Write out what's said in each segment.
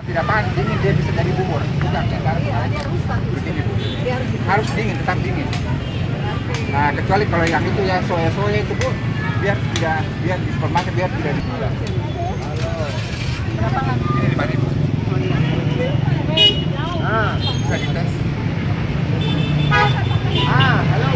Tidak tahan dingin dia bisa jadi bubur. Bukan, dia rusak. Dingin. Harus dingin, tetap dingin. Nah, kecuali kalau yang itu ya soya itu Bu, biar di supermarket biar tidak digula. Berapa kan? Ini 5.000. Oh iya. Bisa dites. Halo.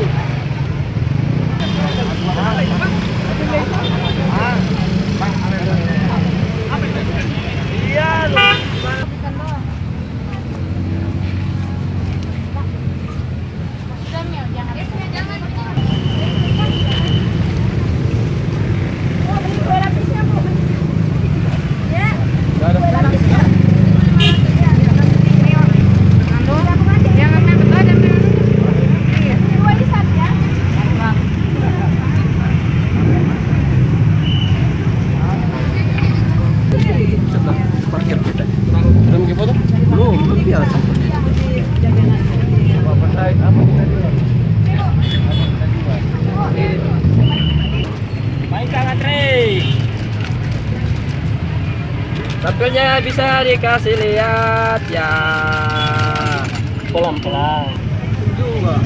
Sampelnya bisa dikasih lihat ya, pelan-pelan juga.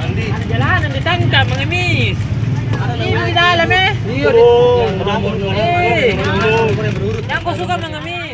Ada jalanan ditangkap mengemis. Ini di dalam ya. Iya. Yang kau suka mengemis.